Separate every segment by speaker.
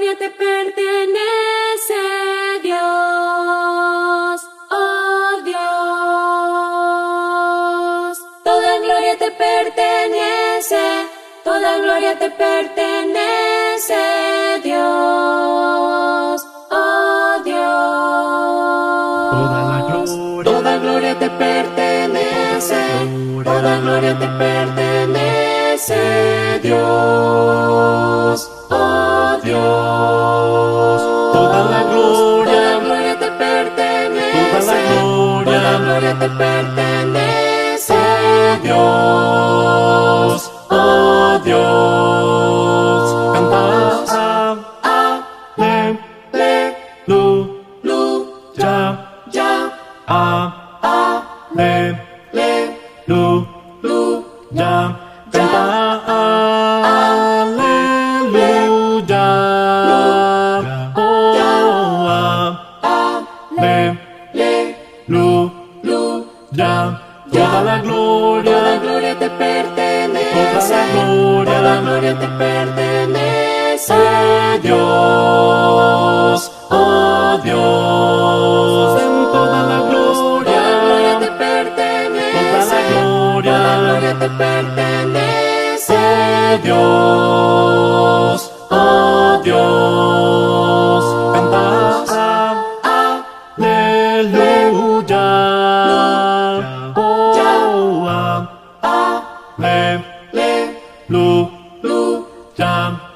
Speaker 1: gloria te pertenece, Dios, oh Dios. Toda gloria te pertenece, toda gloria te pertenece, Dios, oh Dios.
Speaker 2: Toda gloria te pertenece, toda gloria te pertenece, Dios, oh Dios.
Speaker 3: Toda la gloria
Speaker 2: te pertenece,
Speaker 3: toda la
Speaker 2: gloria te pertenece, Dios, oh Dios.
Speaker 3: canta
Speaker 2: Toda gloria te pertenece, toda la gloria te pertenece, Dios, oh Dios.
Speaker 3: En toda la gloria
Speaker 2: te pertenece,
Speaker 3: toda la
Speaker 2: gloria te pertenece, Dios, oh Dios.
Speaker 3: canta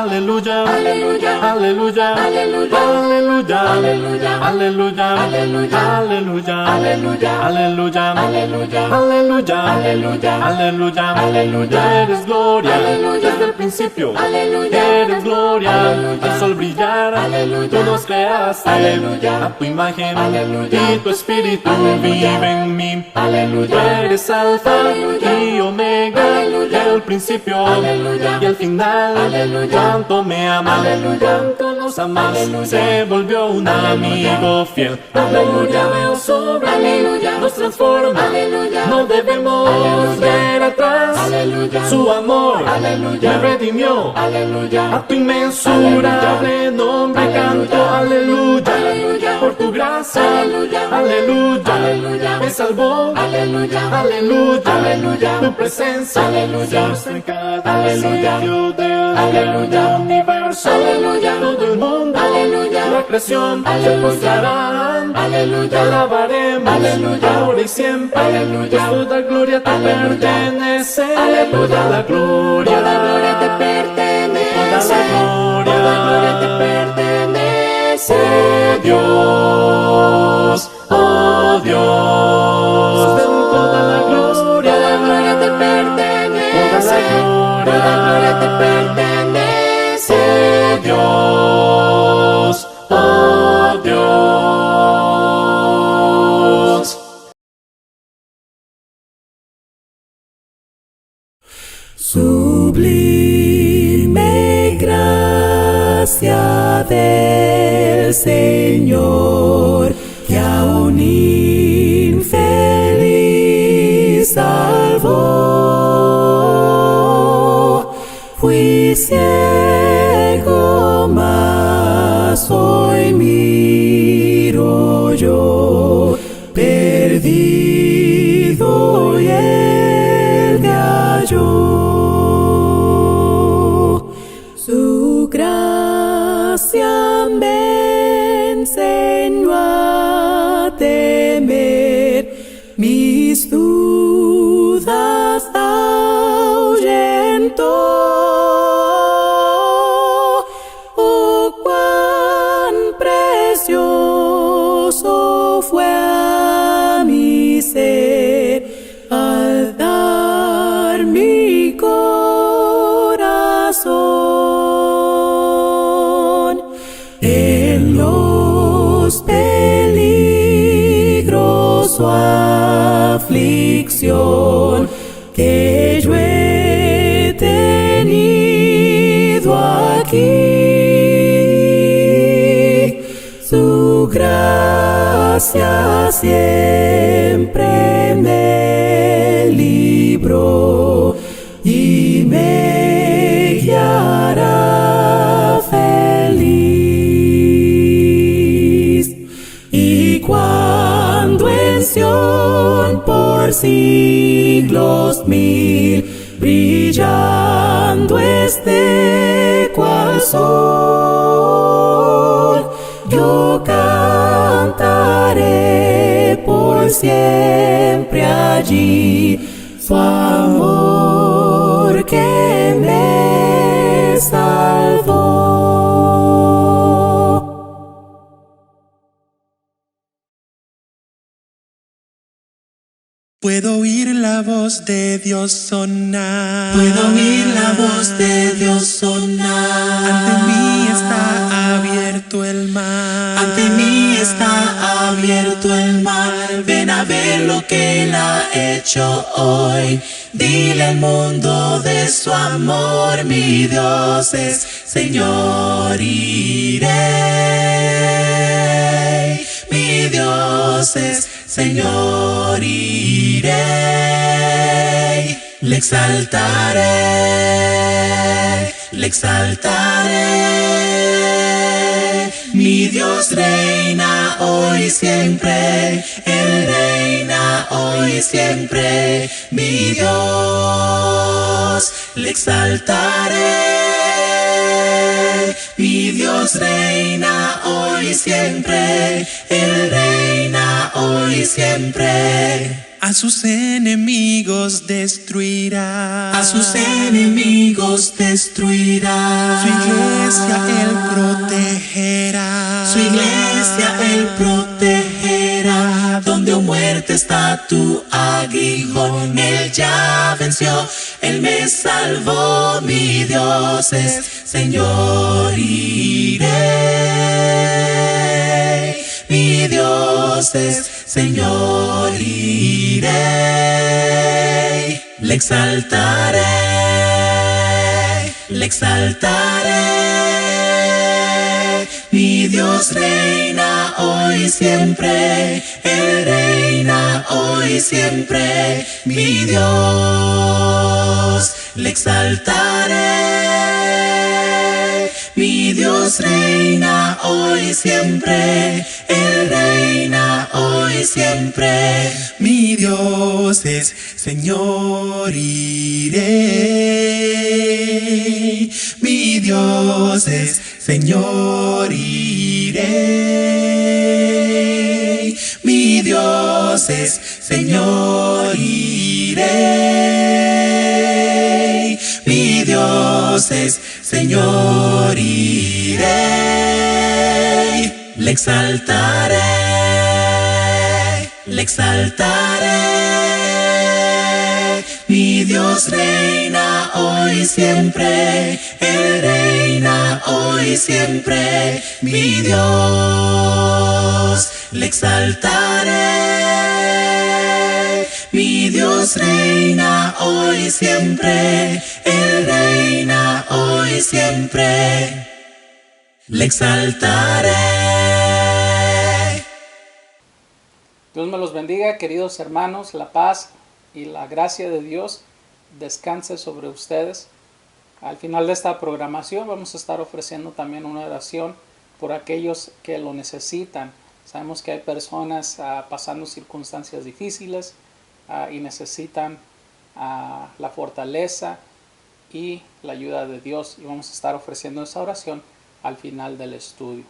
Speaker 3: aleluya, aleluya, aleluya, aleluya, aleluya, aleluya, aleluya, aleluya, aleluya, aleluya, aleluya, aleluya, aleluya, aleluya, aleluya, aleluya. Eres gloria, aleluya, desde el principio, aleluya, eres gloria, aleluya, el sol brillar, aleluya, tú nos creaste, aleluya, a tu imagen, aleluya, y tu espíritu vive en mí, aleluya. Eres alfa y omega, aleluya, el principio, aleluya, y el final, aleluya. Tanto me ama, tanto nos amas, se volvió un amigo fiel. Aleluya, veo sobre aleluya, nos transforma, aleluya, no debemos ver atrás, aleluya, su amor, aleluya, me redimió, aleluya, a tu inmensurable nombre canto, aleluya, aleluya, por tu gracia, aleluya, aleluya, me salvó, aleluya, aleluya, aleluya, tu presencia, aleluya, en cada sitio del universo, aleluya, todo el mundo, aleluya, la creación, se postrarán, aleluya, te alabaremos, aleluya, ahora y siempre, aleluya, toda gloria te pertenece, aleluya, la gloria te pertenece, toda la gloria te pertenece, oh Dios, oh Dios. Toda la gloria te pertenece, toda la gloria te pertenece, Dios, oh Dios.
Speaker 4: Sublime gracia del Señor, que a un infeliz salvó. Fui ciego, mas hoy miro yo, perdido y él me halló. Su gracia me enseñó a temer, mis dudas ahuyentó. Oh, cuán precioso fue a mi ser al dar mi corazón. En los peligros su aflicción que yo he tenido aquí, su gracia siempre me libró y me guiará feliz. siglos mil, brillando cual sol. Yo cantaré por siempre allí su amor que me salvó.
Speaker 5: Puedo oír la voz de Dios sonar.
Speaker 4: Puedo oír la voz de Dios sonar.
Speaker 5: Ante mí está abierto el mar.
Speaker 4: Ante mí está abierto el mar. Ven a ver lo que Él ha hecho hoy. Dile al mundo de su amor. Mi Dios es Señor, iré. Mi Dios es Señor, iré. Le exaltaré, le exaltaré. Mi Dios reina hoy y siempre, Él reina hoy y siempre. Mi Dios, le exaltaré. Mi Dios reina hoy y siempre, Él reina hoy y siempre.
Speaker 5: A sus enemigos destruirá.
Speaker 4: A sus enemigos destruirá.
Speaker 5: Su iglesia Él protegerá.
Speaker 4: Su iglesia Él protegerá. Donde o muerte está tu aguijón, Él ya venció, Él me salvó. Mi Dios es Señor, iré. Mi Dios es Señor, iré. Le exaltaré, le exaltaré. Mi Dios reina hoy y siempre, Él reina hoy y siempre. Mi Dios, le exaltaré. Mi Dios reina hoy y siempre, Él reina hoy y siempre.
Speaker 5: Mi Dios es Señor, iré. Mi Dios es Señor, iré. Mi Dios es Señor, iré. Mi Dios es Señor, iré.
Speaker 4: Le exaltaré, le exaltaré. Mi Dios reina hoy y siempre, Él reina hoy y siempre. Mi Dios, le exaltaré. Mi Dios reina hoy y siempre, Él reina hoy y siempre. Le exaltaré.
Speaker 6: Dios me los bendiga, queridos hermanos. La paz y la gracia de Dios descanse sobre ustedes. Al final de esta programación vamos a estar ofreciendo también una oración por aquellos que lo necesitan. Sabemos que hay personas pasando circunstancias difíciles y necesitan la fortaleza y la ayuda de Dios. Y vamos a estar ofreciendo esa oración al final del estudio.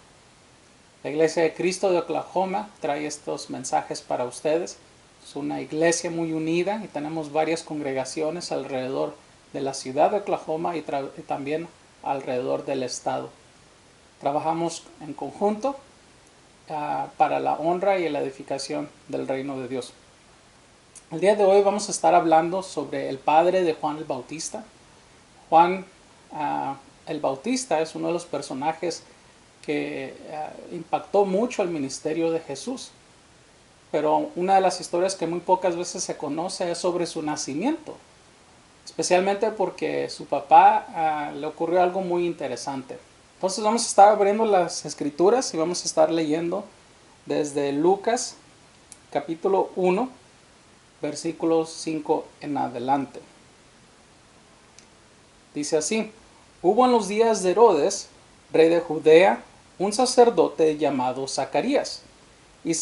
Speaker 6: La Iglesia de Cristo de Oklahoma trae estos mensajes para ustedes. Es una iglesia muy unida y tenemos varias congregaciones alrededor de la ciudad de Oklahoma y también alrededor del estado. Trabajamos en conjunto para la honra y la edificación del reino de Dios. El día de hoy vamos a estar hablando sobre el padre de Juan el Bautista. Juan el Bautista es uno de los personajes que impactó mucho el ministerio de Jesús. Pero una de las historias que muy pocas veces se conoce es sobre su nacimiento. Especialmente porque su papá le ocurrió algo muy interesante. Entonces vamos a estar abriendo las escrituras y vamos a estar leyendo desde Lucas capítulo 1, versículos 5 en adelante. Dice así: hubo en los días de Herodes, rey de Judea, un sacerdote llamado Zacarías, y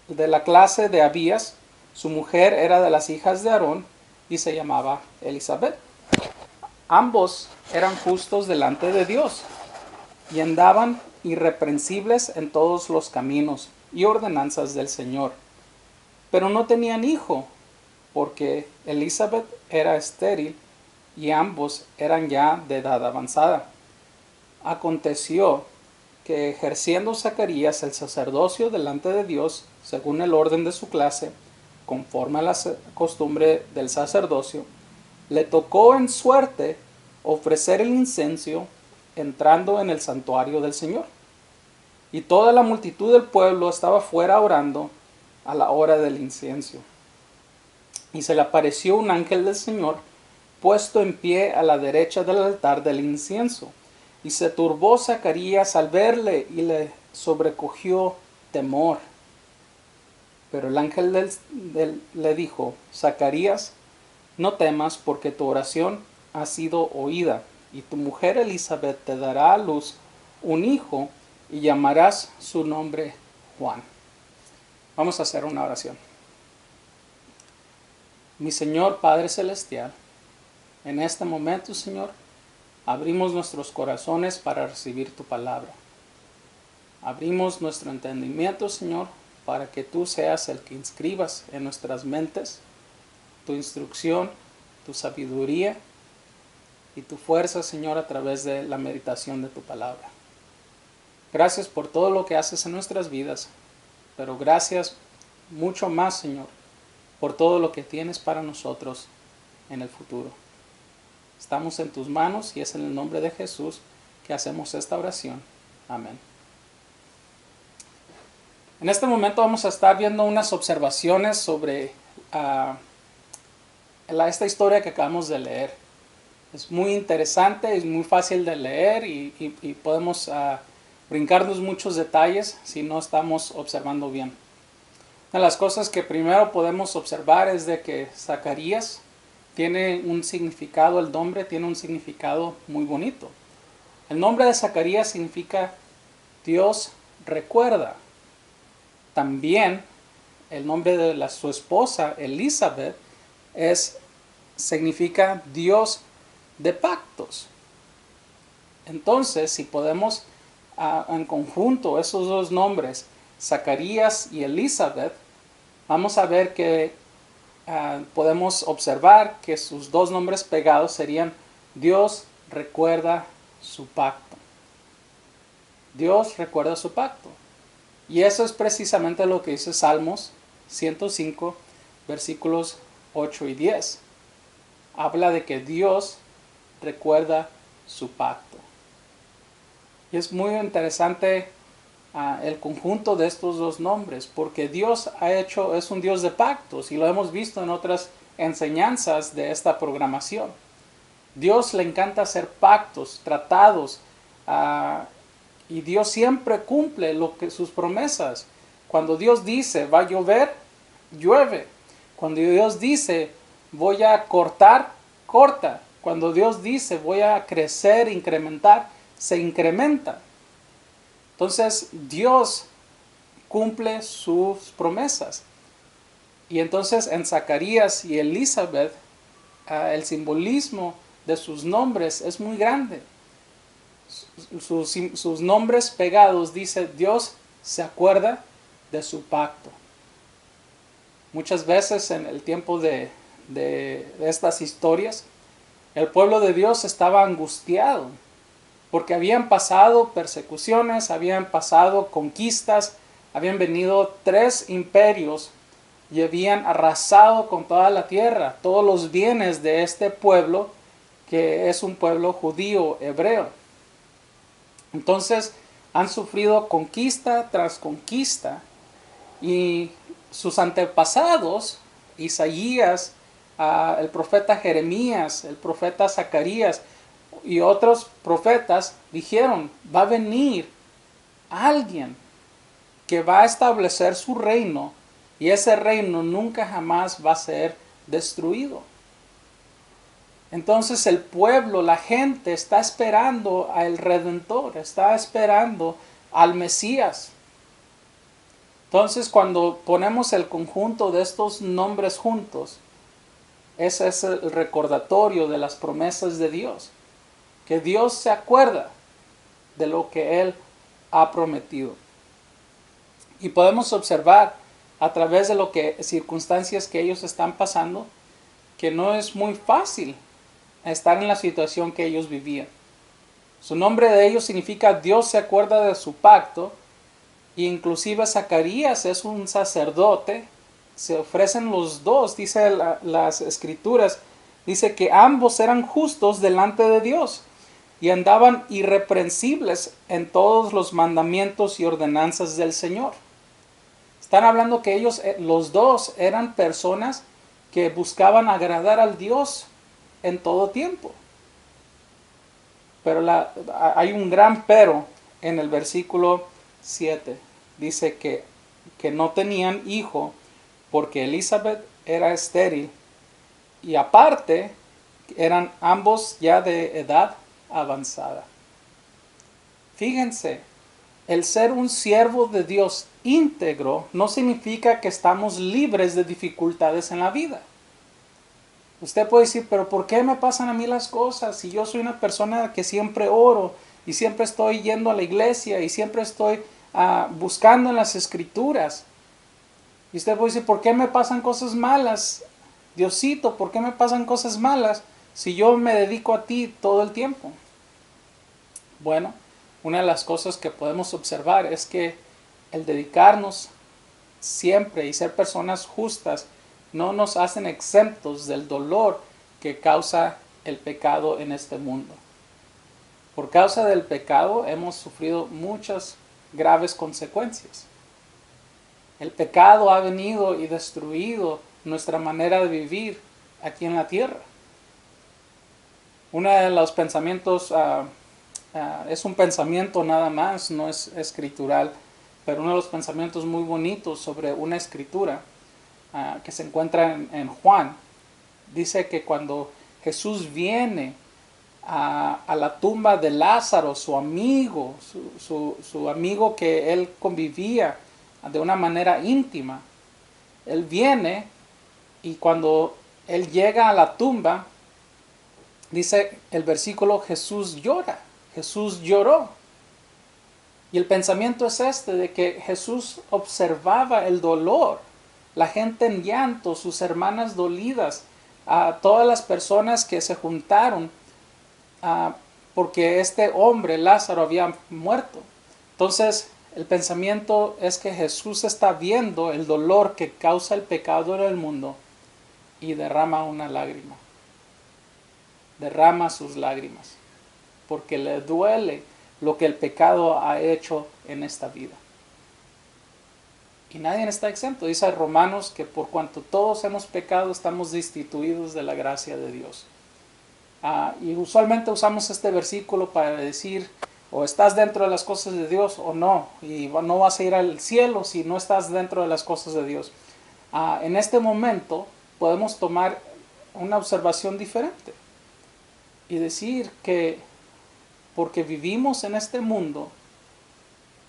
Speaker 6: de la clase de Abías. Su mujer era de las hijas de Aarón y se llamaba Elizabeth. Ambos eran justos delante de Dios y andaban irreprensibles en todos los caminos y ordenanzas del Señor. Pero no tenían hijo, porque Elizabeth era estéril y ambos eran ya de edad avanzada. Aconteció que ejerciendo Zacarías el sacerdocio delante de Dios, según el orden de su clase, conforme a la costumbre del sacerdocio, le tocó en suerte ofrecer el incienso entrando en el santuario del Señor. Y toda la multitud del pueblo estaba fuera orando a la hora del incienso. Y se le apareció un ángel del Señor puesto en pie a la derecha del altar del incienso. Y se turbó Zacarías al verle y le sobrecogió temor. Pero el ángel le dijo: Zacarías, no temas, porque tu oración ha sido oída, y tu mujer Elizabeth te dará a luz un hijo, y llamarás su nombre Juan. Vamos a hacer una oración. Mi Señor Padre Celestial, en este momento, Señor, abrimos nuestros corazones para recibir tu palabra. Abrimos nuestro entendimiento, Señor, para que tú seas el que inscribas en nuestras mentes tu instrucción, tu sabiduría y tu fuerza, Señor, a través de la meditación de tu palabra. Gracias por todo lo que haces en nuestras vidas, pero gracias mucho más, Señor, por todo lo que tienes para nosotros en el futuro. Estamos en tus manos y es en el nombre de Jesús que hacemos esta oración. Amén. En este momento vamos a estar viendo unas observaciones sobre esta historia que acabamos de leer. Es muy interesante, es muy fácil de leer y podemos brincarnos muchos detalles si no estamos observando bien. Una de las cosas que primero podemos observar es de que Zacarías tiene un significado, el nombre tiene un significado muy bonito. El nombre de Zacarías significa Dios recuerda. También el nombre de su esposa, Elizabeth, significa Dios de pactos. Entonces, si podemos en conjunto esos dos nombres, Zacarías y Elizabeth, vamos a ver que podemos observar que sus dos nombres pegados serían Dios recuerda su pacto. Dios recuerda su pacto. Y eso es precisamente lo que dice Salmos 105, versículos 8 y 10. Habla de que Dios recuerda su pacto. Y es muy interesante el conjunto de estos dos nombres, porque Dios es un Dios de pactos, y lo hemos visto en otras enseñanzas de esta programación. Dios le encanta hacer pactos, tratados, y Dios siempre cumple sus promesas. Cuando Dios dice va a llover, llueve. Cuando Dios dice voy a cortar, corta. Cuando Dios dice voy a crecer, incrementar, se incrementa. Entonces Dios cumple sus promesas. Y entonces en Zacarías y Elizabeth el simbolismo de sus nombres es muy grande. Sus nombres pegados dice Dios se acuerda de su pacto. Muchas veces en el tiempo de estas historias, el pueblo de Dios estaba angustiado porque habían pasado persecuciones, habían pasado conquistas, habían venido 3 imperios y habían arrasado con toda la tierra, todos los bienes de este pueblo, que es un pueblo judío hebreo. Entonces han sufrido conquista tras conquista, y sus antepasados, Isaías, el profeta Jeremías, el profeta Zacarías y otros profetas dijeron, va a venir alguien que va a establecer su reino, y ese reino nunca jamás va a ser destruido. Entonces el pueblo, la gente está esperando al Redentor, está esperando al Mesías. Entonces, cuando ponemos el conjunto de estos nombres juntos, ese es el recordatorio de las promesas de Dios, que Dios se acuerda de lo que Él ha prometido. Y podemos observar a través de circunstancias que ellos están pasando, que no es muy fácil estar en la situación que ellos vivían. Su nombre de ellos significa Dios se acuerda de su pacto, e inclusive Zacarías es un sacerdote. Se ofrecen los dos, dice las escrituras, dice que ambos eran justos delante de Dios y andaban irreprensibles en todos los mandamientos y ordenanzas del Señor. Están hablando que ellos, los dos, eran personas que buscaban agradar al Dios en todo tiempo. Pero hay un gran pero en el versículo 7. Dice que no tenían hijo porque Elizabeth era estéril y aparte eran ambos ya de edad avanzada. Fíjense, el ser un siervo de Dios íntegro no significa que estamos libres de dificultades en la vida. Usted puede decir, pero ¿por qué me pasan a mí las cosas? Si yo soy una persona que siempre oro y siempre estoy yendo a la iglesia y siempre estoy buscando en las escrituras. Y usted puede decir, ¿por qué me pasan cosas malas? Diosito, ¿por qué me pasan cosas malas si yo me dedico a ti todo el tiempo? Bueno, una de las cosas que podemos observar es que el dedicarnos siempre y ser personas justas no nos hacen exentos del dolor que causa el pecado en este mundo. Por causa del pecado hemos sufrido muchas graves consecuencias. El pecado ha venido y destruido nuestra manera de vivir aquí en la tierra. Uno de los pensamientos, es un pensamiento nada más, no es escritural, pero uno de los pensamientos muy bonitos sobre una escritura que se encuentra en Juan, dice que cuando Jesús viene a la tumba de Lázaro, su amigo, su amigo que él convivía de una manera íntima, él viene y cuando él llega a la tumba, dice el versículo, Jesús llora, Jesús lloró. Y el pensamiento es de que Jesús observaba el dolor, la gente en llanto, sus hermanas dolidas, a todas las personas que se juntaron porque este hombre, Lázaro, había muerto. Entonces, el pensamiento es que Jesús está viendo el dolor que causa el pecado en el mundo y derrama una lágrima. Derrama sus lágrimas, porque le duele lo que el pecado ha hecho en esta vida. Y nadie está exento. Dice Romanos que por cuanto todos hemos pecado, estamos destituidos de la gracia de Dios. Y usualmente usamos este versículo para decir, o estás dentro de las cosas de Dios o no, y no vas a ir al cielo si no estás dentro de las cosas de Dios. En este momento podemos tomar una observación diferente y decir que porque vivimos en este mundo,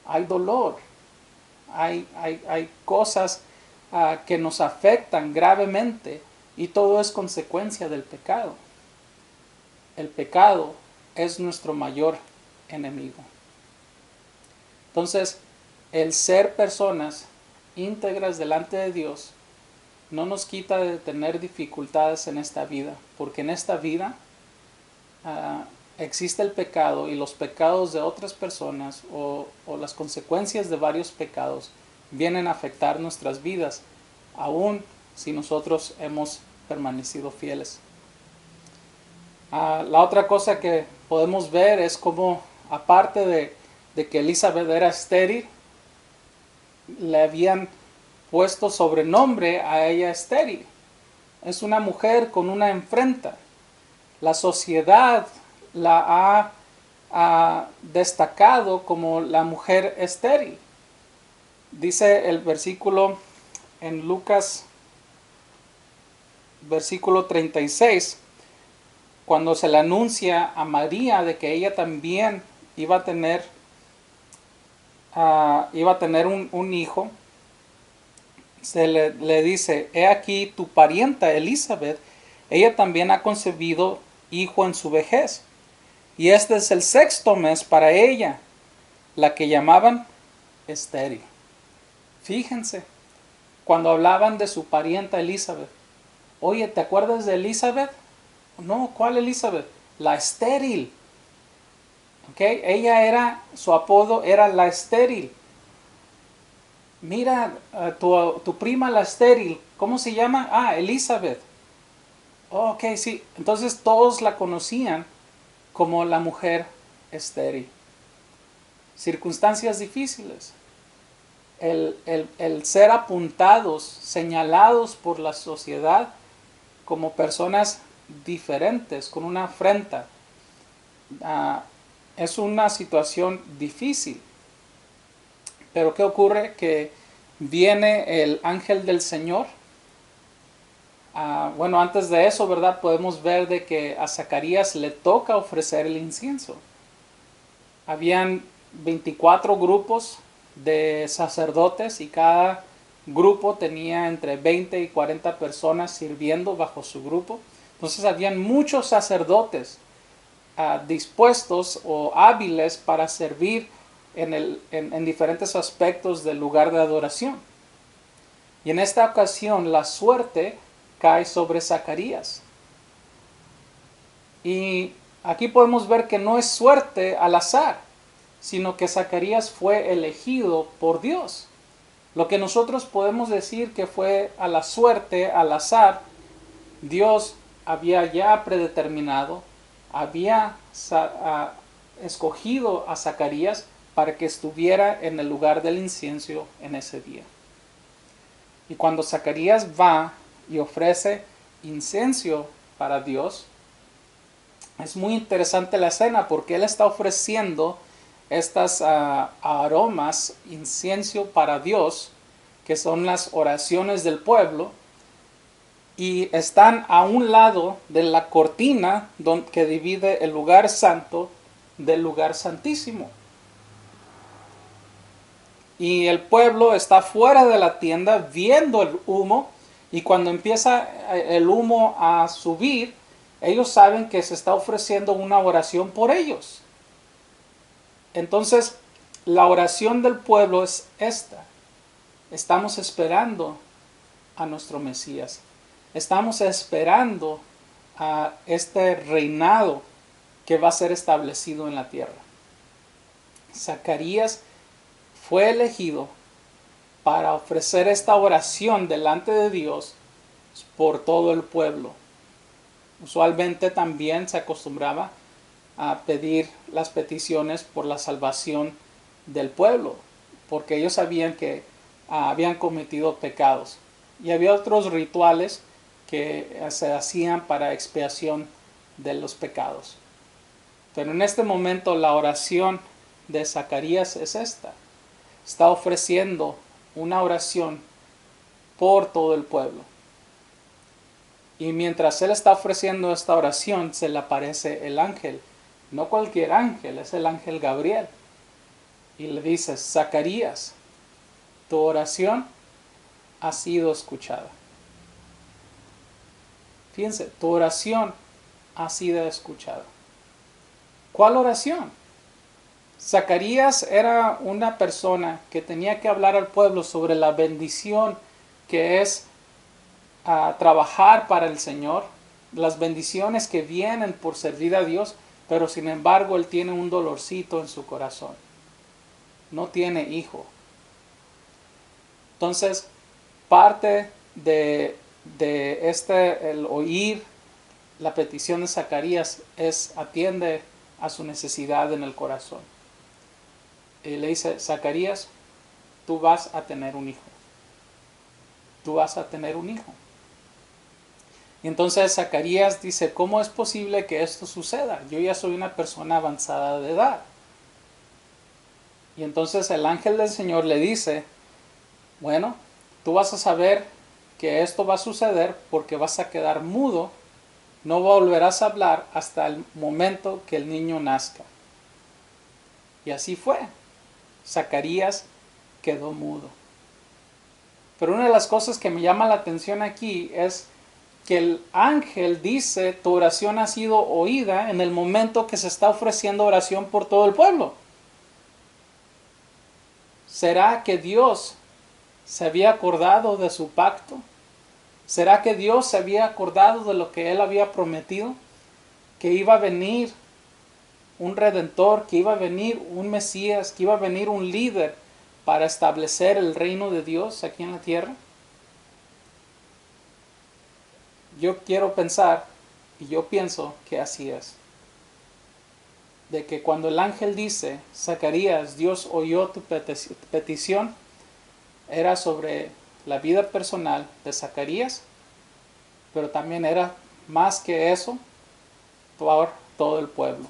Speaker 6: hay dolor, hay cosas que nos afectan gravemente y todo es consecuencia del pecado. El pecado es nuestro mayor enemigo. Entonces, el ser personas íntegras delante de Dios no nos quita de tener dificultades en esta vida, porque en esta vida existe el pecado y los pecados de otras personas o las consecuencias de varios pecados vienen a afectar nuestras vidas, aun si nosotros hemos permanecido fieles. La otra cosa que podemos ver es cómo, aparte de que Elizabeth era estéril, le habían puesto sobrenombre a ella estéril. Es una mujer con una enfrenta. La sociedad la ha destacado como la mujer estéril. Dice el versículo en Lucas, versículo 36, cuando se le anuncia a María de que ella también iba a tener un hijo, le dice, he aquí tu parienta Elizabeth, ella también ha concebido hijo en su vejez. Y este es el 6º mes para ella, la que llamaban estéril. Fíjense, cuando hablaban de su parienta Elizabeth. Oye, ¿te acuerdas de Elizabeth? No, ¿cuál Elizabeth? La estéril. ¿Okay? Ella era, su apodo era la estéril. Mira, tu prima la estéril, ¿cómo se llama? Ah, Elizabeth. Oh, ok, sí. Entonces todos la conocían como la mujer estéril. Circunstancias difíciles. El ser apuntados, señalados por la sociedad como personas diferentes, con una afrenta, es una situación difícil. Pero ¿qué ocurre? Que viene el ángel del Señor. Bueno, antes de eso, ¿verdad? Podemos ver de que a Zacarías le toca ofrecer el incienso. Habían 24 grupos de sacerdotes y cada grupo tenía entre 20 y 40 personas sirviendo bajo su grupo. Entonces habían muchos sacerdotes dispuestos o hábiles para servir en diferentes aspectos del lugar de adoración. Y en esta ocasión la suerte cae sobre Zacarías. Y aquí podemos ver que no es suerte al azar, sino que Zacarías fue elegido por Dios. Lo que nosotros podemos decir que fue a la suerte, al azar, Dios había ya predeterminado, había escogido a Zacarías para que estuviera en el lugar del incienso en ese día. Y cuando Zacarías va y ofrece incienso para Dios, es muy interesante la escena porque él está ofreciendo estas aromas, incienso para Dios, que son las oraciones del pueblo, y están a un lado de la cortina que divide el lugar santo del lugar santísimo. Y el pueblo está fuera de la tienda viendo el humo, y cuando empieza el humo a subir, ellos saben que se está ofreciendo una oración por ellos. Entonces, la oración del pueblo es esta. Estamos esperando a nuestro Mesías. Estamos esperando a este reinado que va a ser establecido en la tierra. Zacarías fue elegido para ofrecer esta oración delante de Dios por todo el pueblo. Usualmente también se acostumbraba a pedir las peticiones por la salvación del pueblo, porque ellos sabían que habían cometido pecados. Y había otros rituales que se hacían para expiación de los pecados. Pero en este momento la oración de Zacarías es esta. Está ofreciendo una oración por todo el pueblo. Y mientras él está ofreciendo esta oración, se le aparece el ángel. No cualquier ángel, es el ángel Gabriel. Y le dice, Zacarías, tu oración ha sido escuchada. Fíjense, tu oración ha sido escuchada. ¿Cuál oración? Zacarías era una persona que tenía que hablar al pueblo sobre la bendición que es trabajar para el Señor, las bendiciones que vienen por servir a Dios, pero sin embargo él tiene un dolorcito en su corazón. No tiene hijo. Entonces, parte de el oír la petición de Zacarías es atiende a su necesidad en el corazón. Y le dice, Zacarías, tú vas a tener un hijo. Tú vas a tener un hijo. Y entonces Zacarías dice, ¿cómo es posible que esto suceda? Yo ya soy una persona avanzada de edad. Y entonces el ángel del Señor le dice, bueno, tú vas a saber que esto va a suceder porque vas a quedar mudo, no volverás a hablar hasta el momento que el niño nazca. Y así fue. Zacarías quedó mudo. Pero una de las cosas que me llama la atención aquí es que el ángel dice, tu oración ha sido oída en el momento que se está ofreciendo oración por todo el pueblo. ¿Será que Dios se había acordado de su pacto? ¿Será que Dios se había acordado de lo que Él había prometido? Que iba a venir un redentor, que iba a venir un Mesías, que iba a venir un líder para establecer el reino de Dios aquí en la tierra. Yo quiero pensar, y yo pienso que así es, de que cuando el ángel dice, Zacarías, Dios oyó tu petición, era sobre la vida personal de Zacarías, pero también era más que eso por todo el pueblo.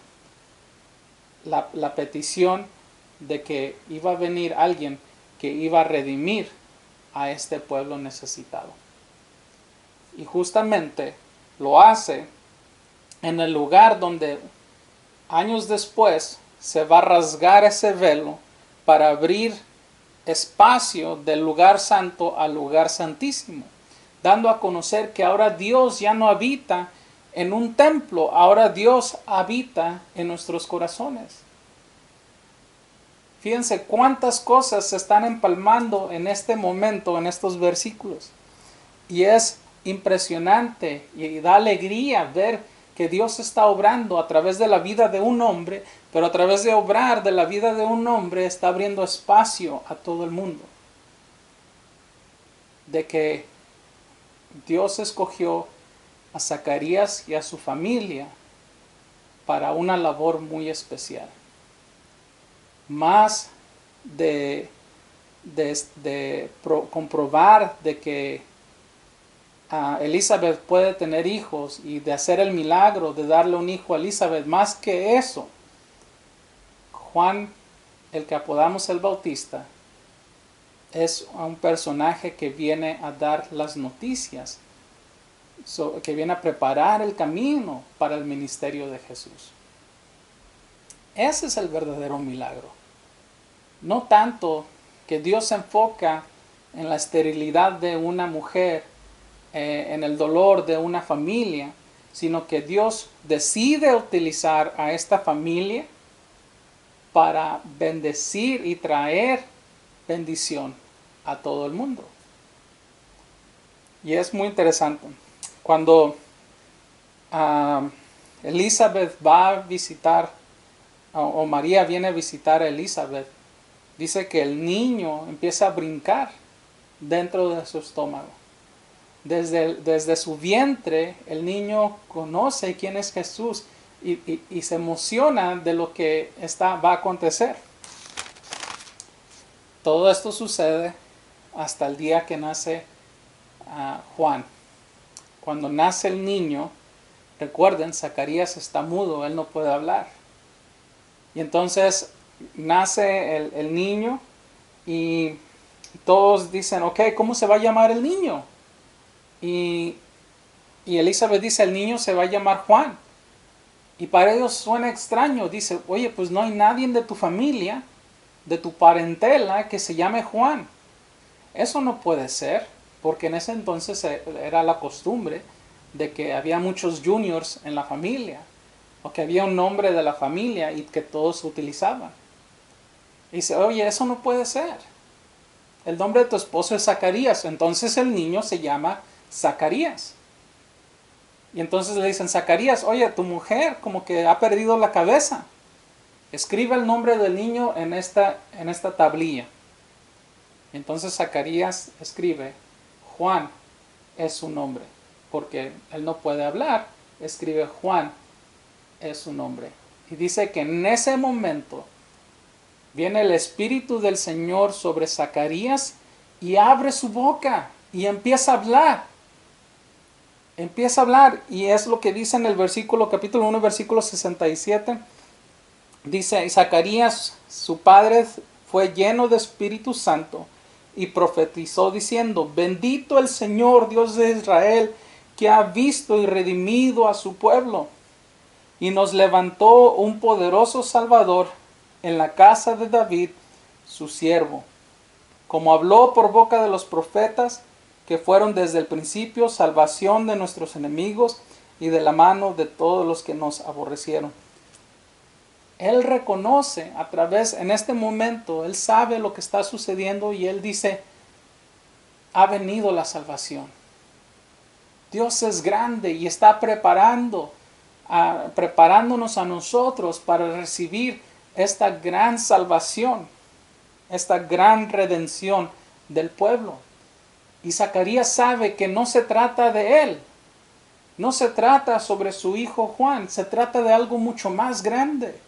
Speaker 6: La petición de que iba a venir alguien que iba a redimir a este pueblo necesitado. Y justamente lo hace en el lugar donde años después se va a rasgar ese velo para abrir espacio del lugar santo al lugar santísimo, dando a conocer que ahora Dios ya no habita en un templo, ahora Dios habita en nuestros corazones. Fíjense cuántas cosas se están empalmando en este momento, en estos versículos. Y es impresionante y da alegría ver que Dios está obrando a través de la vida de un hombre, pero a través de obrar de la vida de un hombre está abriendo espacio a todo el mundo. De que Dios escogió a Zacarías y a su familia para una labor muy especial. Más de comprobar de que Elizabeth puede tener hijos y de hacer el milagro de darle un hijo a Elizabeth, más que eso, Juan, el que apodamos el Bautista, es un personaje que viene a dar las noticias, que viene a preparar el camino para el ministerio de Jesús. Ese es el verdadero milagro. No tanto que Dios se enfoca en la esterilidad de una mujer, en el dolor de una familia, sino que Dios decide utilizar a esta familia para bendecir y traer bendición a todo el mundo. Y es muy interesante. Cuando Elizabeth va a visitar, o María viene a visitar a Elizabeth, dice que el niño empieza a brincar dentro de su estómago. Desde su vientre el niño conoce quién es Jesús y se emociona de lo que va a acontecer. Todo esto sucede hasta el día que nace Juan. Cuando nace el niño, recuerden, Zacarías está mudo, él no puede hablar. Y entonces nace el niño y todos dicen, ok, ¿cómo se va a llamar el niño? Y Elizabeth dice, el niño se va a llamar Juan. Y para ellos suena extraño. Dice, oye, pues no hay nadie de tu familia, de tu parentela, que se llame Juan. Eso no puede ser, porque en ese entonces era la costumbre de que había muchos juniors en la familia, o que había un nombre de la familia y que todos utilizaban. Y dice, oye, eso no puede ser. El nombre de tu esposo es Zacarías, entonces el niño se llama Zacarías. Y entonces le dicen, Zacarías, oye, tu mujer como que ha perdido la cabeza. Escribe el nombre del niño en esta tablilla. Y entonces Zacarías escribe, Juan es su nombre, porque él no puede hablar, escribe Juan es su nombre. Y dice que en ese momento viene el Espíritu del Señor sobre Zacarías y abre su boca y empieza a hablar. Empieza a hablar y es lo que dice en el capítulo 1, versículo 67. Dice, Zacarías, su padre, fue lleno de Espíritu Santo y profetizó diciendo, bendito el Señor Dios de Israel, que ha visto y redimido a su pueblo y nos levantó un poderoso Salvador en la casa de David, su siervo. como habló por boca de los profetas, que fueron desde el principio salvación de nuestros enemigos y de la mano de todos los que nos aborrecieron. Él reconoce a través, en este momento, él sabe lo que está sucediendo y él dice, ha venido la salvación. Dios es grande y está preparándonos a nosotros para recibir esta gran salvación, esta gran redención del pueblo. Y Zacarías sabe que no se trata de él, no se trata sobre su hijo Juan, se trata de algo mucho más grande.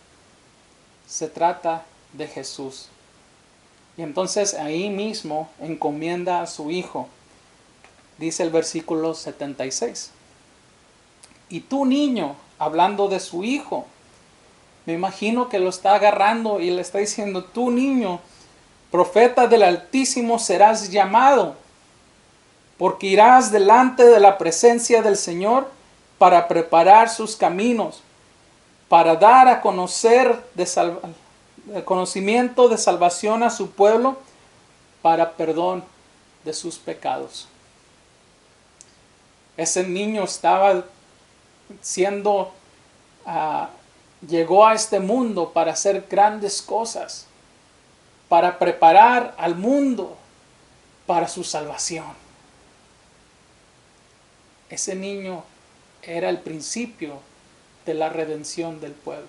Speaker 6: Se trata de Jesús. Y entonces ahí mismo encomienda a su hijo. Dice el versículo 76. Y tú, niño, hablando de su hijo, me imagino que lo está agarrando y le está diciendo, tú, niño, profeta del Altísimo serás llamado, porque irás delante de la presencia del Señor para preparar sus caminos, para dar a conocer el conocimiento de salvación a su pueblo, para perdón de sus pecados. Ese niño estaba llegó a este mundo para hacer grandes cosas, para preparar al mundo para su salvación. Ese niño era el principio de la redención del pueblo.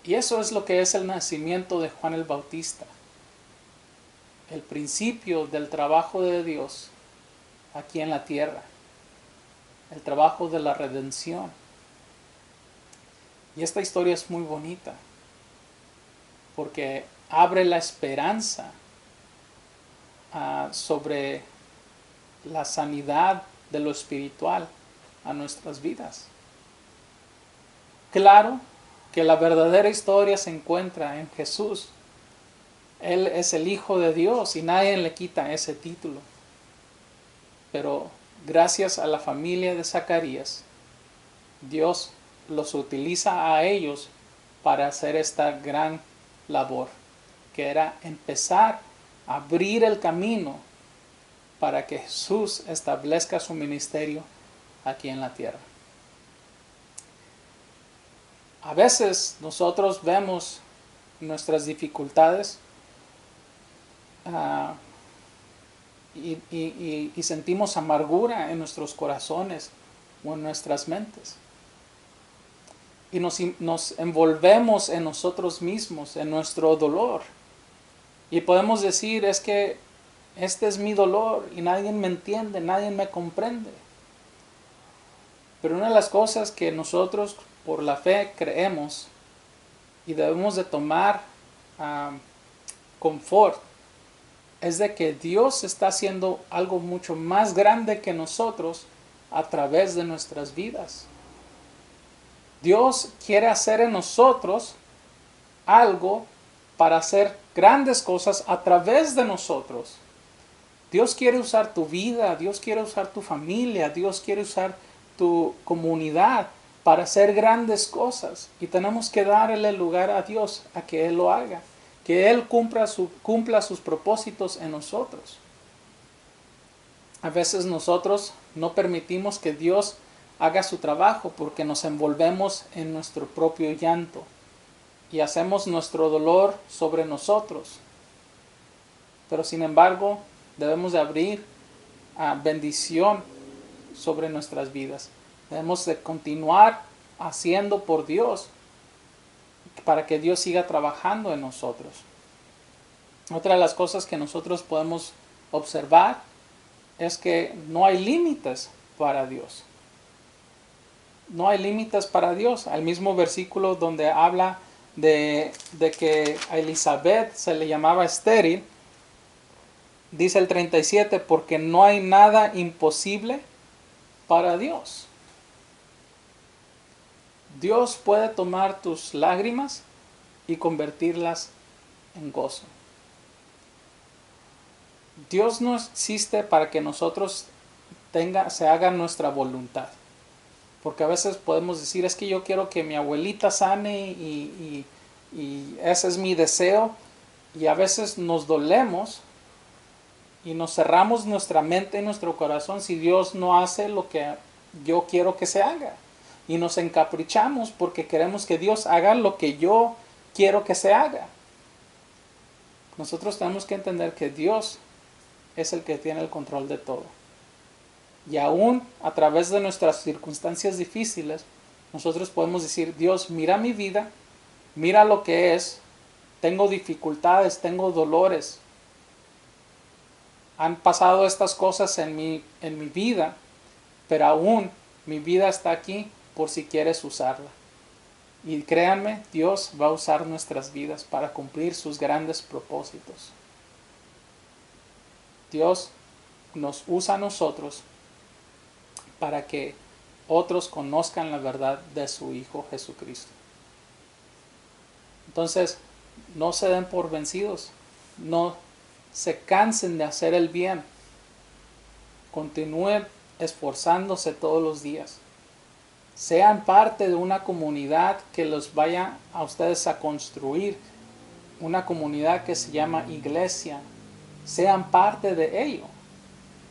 Speaker 6: Y eso es lo que es el nacimiento de Juan el Bautista. El principio del trabajo de Dios aquí en la tierra. El trabajo de la redención. Y esta historia es muy bonita. Porque abre la esperanza sobre la sanidad de lo espiritual a nuestras vidas. Claro que la verdadera historia se encuentra en Jesús. Él es el Hijo de Dios y nadie le quita ese título. Pero gracias a la familia de Zacarías, Dios los utiliza a ellos para hacer esta gran labor, que era empezar a abrir el camino para que Jesús establezca su ministerio aquí en la tierra. A veces nosotros vemos nuestras dificultades y sentimos amargura en nuestros corazones o en nuestras mentes. Y nos envolvemos en nosotros mismos, en nuestro dolor. Y podemos decir, es que este es mi dolor y nadie me entiende, nadie me comprende. Pero una de las cosas que nosotros por la fe creemos y debemos de tomar confort es de que Dios está haciendo algo mucho más grande que nosotros a través de nuestras vidas. Dios quiere hacer en nosotros algo para hacer grandes cosas a través de nosotros. Dios quiere usar tu vida, Dios quiere usar tu familia, Dios quiere usar tu comunidad para hacer grandes cosas. Y tenemos que darle lugar a Dios a que Él lo haga, que Él cumpla sus propósitos en nosotros. A veces nosotros no permitimos que Dios haga su trabajo porque nos envolvemos en nuestro propio llanto y hacemos nuestro dolor sobre nosotros. Pero sin embargo, debemos de abrir bendición sobre nuestras vidas. Debemos de continuar haciendo por Dios para que Dios siga trabajando en nosotros. Otra de las cosas que nosotros podemos observar es que no hay límites para Dios. No hay límites para Dios. Al mismo versículo donde habla de que a Elizabeth se le llamaba estéril, dice el 37, porque no hay nada imposible para Dios. Dios puede tomar tus lágrimas y convertirlas en gozo. Dios no existe para que nosotros se haga nuestra voluntad. Porque a veces podemos decir, es que yo quiero que mi abuelita sane y ese es mi deseo. Y a veces nos dolemos y nos cerramos nuestra mente y nuestro corazón si Dios no hace lo que yo quiero que se haga. Y nos encaprichamos porque queremos que Dios haga lo que yo quiero que se haga. Nosotros tenemos que entender que Dios es el que tiene el control de todo. Y aún a través de nuestras circunstancias difíciles, nosotros podemos decir, Dios, mira mi vida, mira lo que es, tengo dificultades, tengo dolores. Han pasado estas cosas en mi vida, pero aún mi vida está aquí por si quieres usarla. Y créanme, Dios va a usar nuestras vidas para cumplir sus grandes propósitos. Dios nos usa a nosotros para que otros conozcan la verdad de su Hijo Jesucristo. Entonces, no se den por vencidos, no se cansen de hacer el bien, continúen esforzándose todos los días. Sean parte de una comunidad que los vaya a ustedes a construir, una comunidad que se llama iglesia. Sean parte de ello,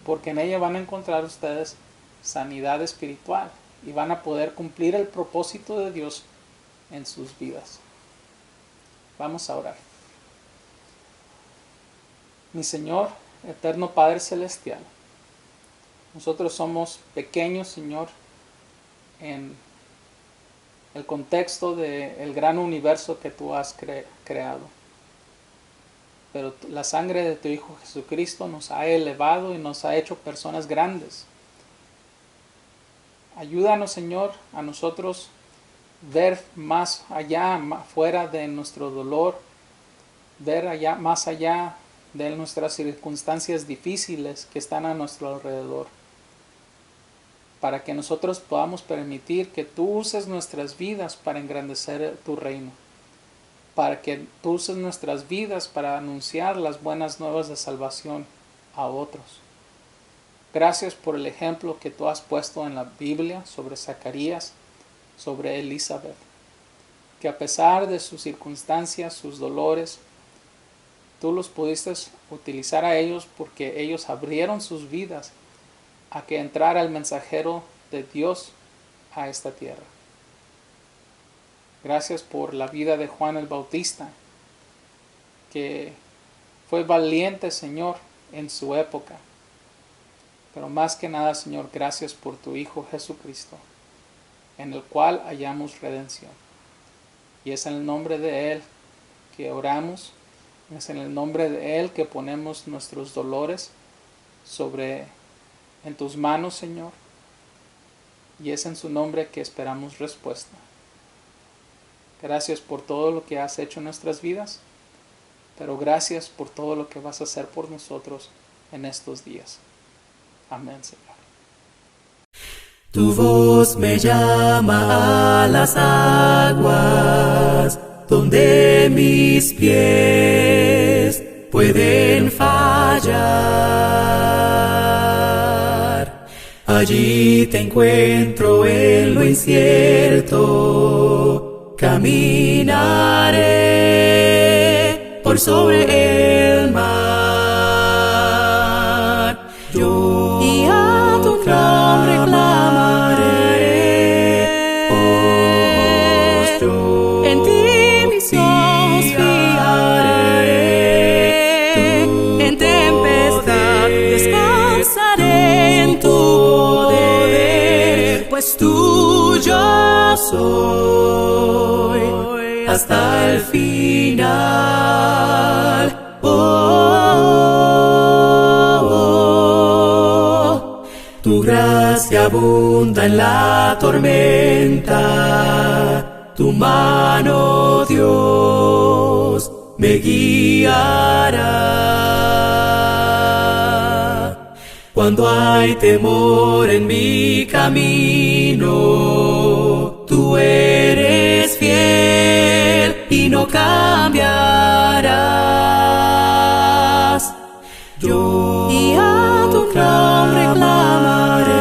Speaker 6: porque en ella van a encontrar ustedes sanidad espiritual y van a poder cumplir el propósito de Dios en sus vidas. Vamos a orar. Mi Señor, eterno Padre Celestial, nosotros somos pequeños, Señor, en el contexto del gran universo que tú has creado. Pero la sangre de tu Hijo Jesucristo nos ha elevado y nos ha hecho personas grandes. Ayúdanos, Señor, a nosotros ver más allá, fuera de nuestro dolor, ver allá, más allá de nuestras circunstancias difíciles que están a nuestro alrededor, para que nosotros podamos permitir que tú uses nuestras vidas para engrandecer tu reino, para que tú uses nuestras vidas para anunciar las buenas nuevas de salvación a otros. Gracias por el ejemplo que tú has puesto en la Biblia sobre Zacarías, sobre Elizabeth, que a pesar de sus circunstancias, sus dolores, tú los pudiste utilizar a ellos porque ellos abrieron sus vidas a que entrara el mensajero de Dios a esta tierra. Gracias por la vida de Juan el Bautista, que fue valiente, Señor, en su época. Pero más que nada, Señor, gracias por tu Hijo Jesucristo, en el cual hallamos redención. Y es en el nombre de Él que oramos, es en el nombre de Él que ponemos nuestros dolores en tus manos, Señor. Y es en su nombre que esperamos respuesta. Gracias por todo lo que has hecho en nuestras vidas, pero gracias por todo lo que vas a hacer por nosotros en estos días. Amén, Señor.
Speaker 4: Tu voz me llama a las aguas, donde mis pies pueden fallar. Allí te encuentro en lo incierto, caminaré por sobre el mar. Yo y a tu nombre clamaré, oh, yo en ti mis ojos fijaré, en tempestad descansaré en tu poder, pues tuyo soy hasta el final. Tu gracia abunda en la tormenta, tu mano, Dios, me guiará. Cuando hay temor en mi camino, tú eres fiel y no cambiarás. Yo y a tu nombre clamaré,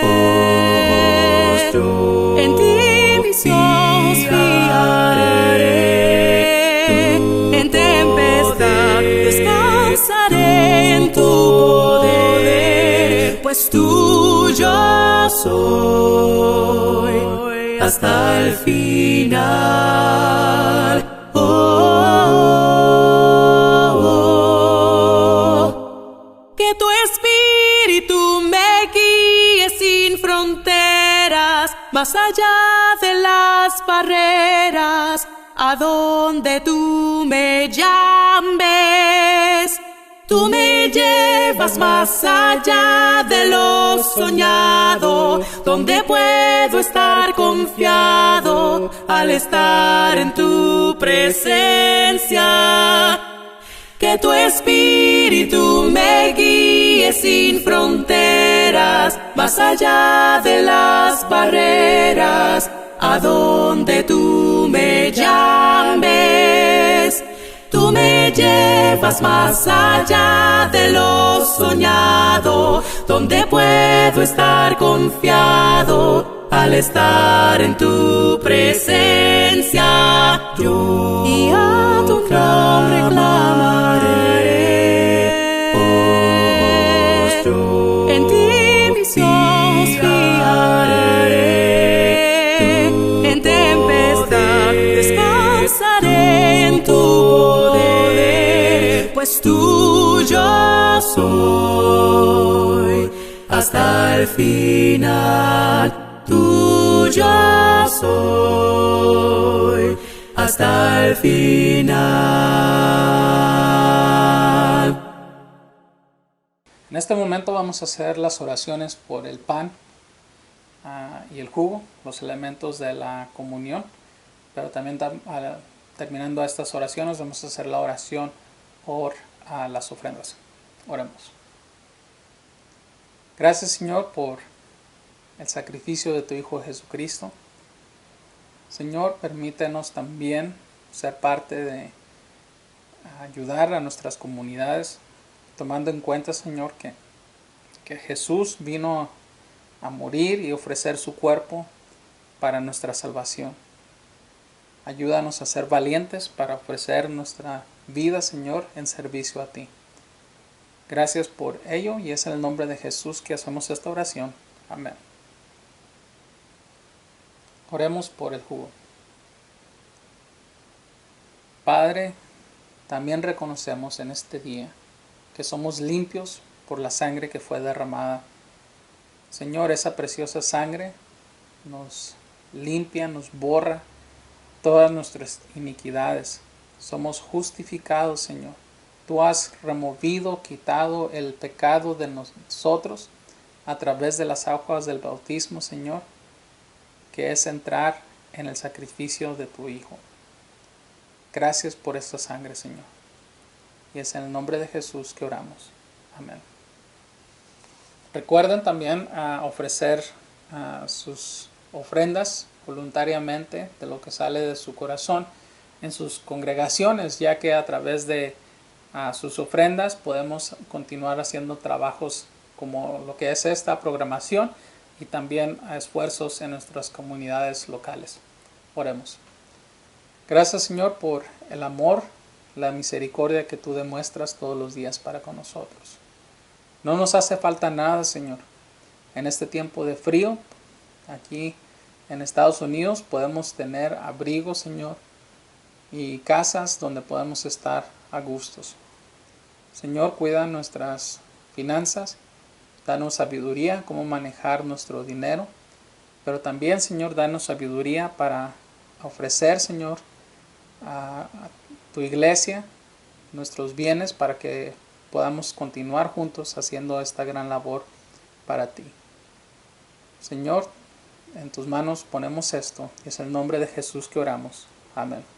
Speaker 4: oh, yo en ti mis ojos fijaré, en pues tuyo soy hasta el final. Que tu espíritu me guíe sin fronteras, más allá de las barreras, a donde tú me llames. Tú me llevas más allá de lo soñado, donde puedo estar confiado al estar en tu presencia. Que tu espíritu me guíe sin fronteras, más allá de las barreras, a donde tú me llames. Tú me llevas más allá de lo soñado, donde puedo estar confiado al estar en tu presencia. Yo y a tu nombre clamaré, oh, en ti mis ojos fijaré, en tempestad descansaré en tu poder, pues tuyo soy hasta el final. Tuyo soy hasta el final.
Speaker 6: En este momento vamos a hacer las oraciones por el pan y el jugo, los elementos de la comunión, pero también terminando estas oraciones vamos a hacer la oración por las ofrendas. Oremos. Gracias, Señor, por el sacrificio de tu Hijo Jesucristo. Señor, permítenos también ser parte de ayudar a nuestras comunidades, tomando en cuenta, Señor, que Jesús vino a morir y ofrecer su cuerpo para nuestra salvación. Ayúdanos a ser valientes para ofrecer nuestra vida, Señor, en servicio a ti. Gracias por ello, y es en el nombre de Jesús que hacemos esta oración. Amén. Oremos por el jugo. Padre, también reconocemos en este día que somos limpios por la sangre que fue derramada. Señor, esa preciosa sangre nos limpia, nos borra todas nuestras iniquidades. Somos justificados, Señor. Tú has removido, quitado el pecado de nosotros a través de las aguas del bautismo, Señor, que es entrar en el sacrificio de tu Hijo. Gracias por esta sangre, Señor. Y es en el nombre de Jesús que oramos. Amén. Recuerden también ofrecer sus ofrendas voluntariamente de lo que sale de su corazón en sus congregaciones, ya que a través de sus ofrendas podemos continuar haciendo trabajos como lo que es esta programación y también esfuerzos en nuestras comunidades locales. Oremos. Gracias, Señor, por el amor, la misericordia que tú demuestras todos los días para con nosotros. No nos hace falta nada, Señor. En este tiempo de frío, aquí en Estados Unidos, podemos tener abrigo, Señor, y casas donde podemos estar a gustos. Señor, cuida nuestras finanzas, danos sabiduría, cómo manejar nuestro dinero, pero también, Señor, danos sabiduría para ofrecer, Señor, a tu iglesia, nuestros bienes, para que podamos continuar juntos haciendo esta gran labor para ti. Señor, en tus manos ponemos esto, y es el nombre de Jesús que oramos. Amén.